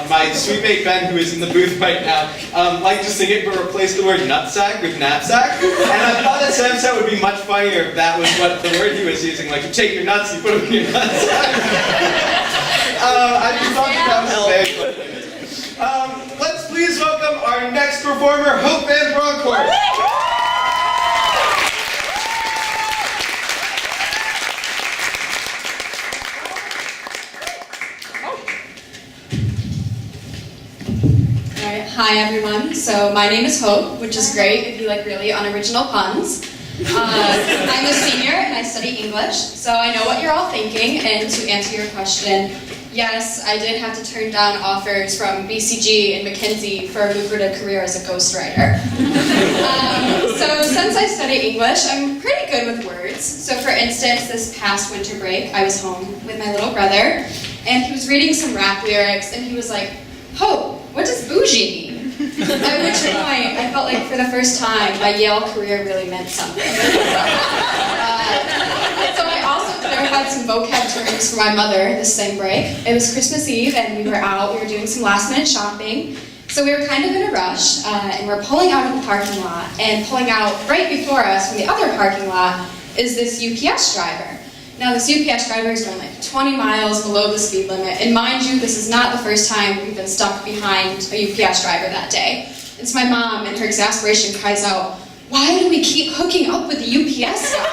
my sweet mate Ben, who is in the booth right now, liked to sing it but replaced the word nutsack with knapsack. And I thought that Sam said it would be much funnier if that was what the word he was using, like you take your nuts, you put them in your nutsack. I just thought that was very funny. Let's please welcome our next performer, Hope VanBronkhorst. Hi everyone, so my name is Hope, which is great if you like really unoriginal puns. I'm a senior and I study English, so I know what you're all thinking, and to answer your question, yes, I did have to turn down offers from BCG and McKinsey for a lucrative career as a ghostwriter. So since I study English, I'm pretty good with words. So for instance, this past winter break, I was home with my little brother, and he was reading some rap lyrics, and he was like, "Hope, what does bougie mean?" At which point, I felt like for the first time, my Yale career really meant something. So I also clarified some vocab terms for my mother this same break. It was Christmas Eve, and we were out, we were doing some last-minute shopping. So we were kind of in a rush, and we're pulling out of the parking lot, and pulling out right before us from the other parking lot is this UPS driver. Now this UPS driver is going like 20 miles below the speed limit, and mind you, this is not the first time we've been stuck behind a UPS driver that day. It's my mom, and her exasperation cries out, "Why do we keep hooking up with the UPS guy?"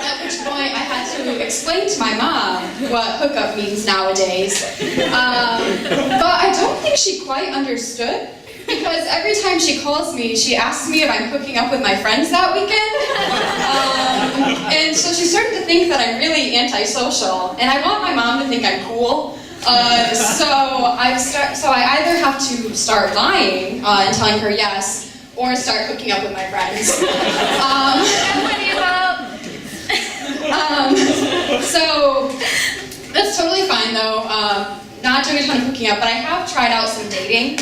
At which point I had to explain to my mom what hookup means nowadays. But I don't think she quite understood, because every time she calls me, she asks me if I'm hooking up with my friends that weekend. And so she started to think that I'm really antisocial, and I want my mom to think I'm cool. So I either have to start lying and telling her yes, or start hooking up with my friends. So that's totally fine though. Not doing a ton of hooking up, but I have tried out some dating.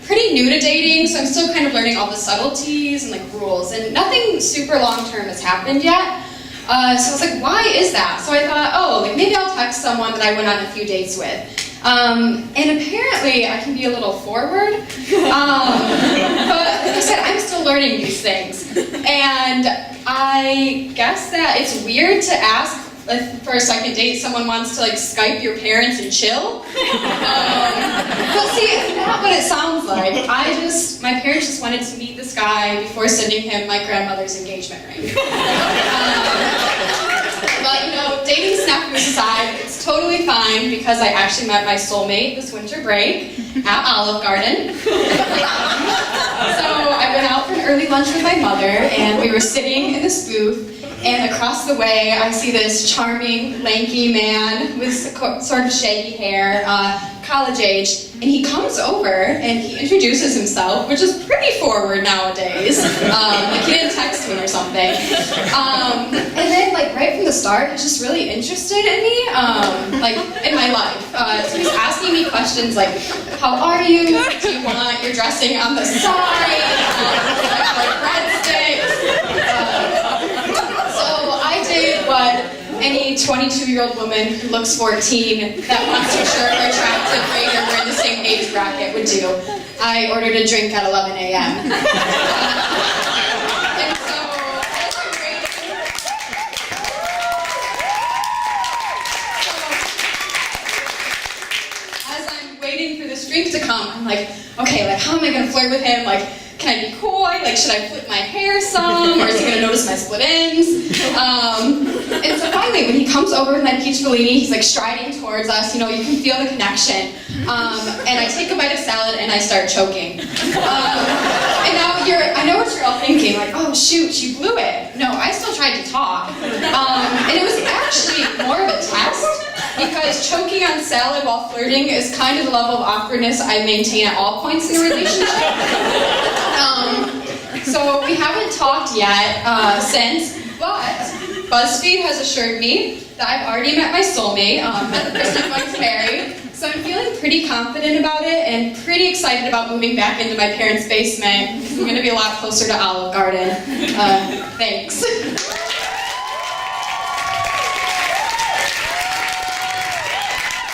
Pretty new to dating, so I'm still kind of learning all the subtleties and like rules, and nothing super long-term has happened yet. So I was like, why is that? So I thought, oh, like maybe I'll text someone that I went on a few dates with. And apparently I can be a little forward. But like I said, I'm still learning these things. And I guess that it's weird to ask if for a second date someone wants to like Skype your parents and chill. But see, it's not what it sounds like. My parents just wanted to meet this guy before sending him my grandmother's engagement ring. But you know, dating snafus aside, it's totally fine because I actually met my soulmate this winter break at Olive Garden. So I went out for an early lunch with my mother, and we were sitting in this booth. And across the way, I see this charming, lanky man with sort of shaggy hair, college age, and he comes over and he introduces himself, which is pretty forward nowadays. Like he didn't text me or something. And then, like right from the start, he's just really interested in me, like in my life. So he's asking me questions like, "How are you? Do you want your dressing on the side? Like breadsticks?" What any 22-year-old woman who looks 14 that wants to ensure her attractive mate or we're in the same age bracket would do. I ordered a drink at 11 a.m. And so, as I'm waiting for this drink to come, I'm like, okay, like how am I gonna flirt with him? Like, can I be coy? Like, should I flip my hair some? Or is he going to notice my split ends? And so finally, when he comes over with my peach Bellini, he's like striding towards us. You know, you can feel the connection. And I take a bite of salad and I start choking. And now I know what you're all thinking, like, oh shoot, you blew it. No, I still tried to talk. And it was actually more of a test. Because choking on salad while flirting is kind of the level of awkwardness I maintain at all points in a relationship. So we haven't talked yet since, but BuzzFeed has assured me that I've already met my soulmate, met the person I'm going to marry. So I'm feeling pretty confident about it and pretty excited about moving back into my parents' basement because I'm going to be a lot closer to Olive Garden. Thanks.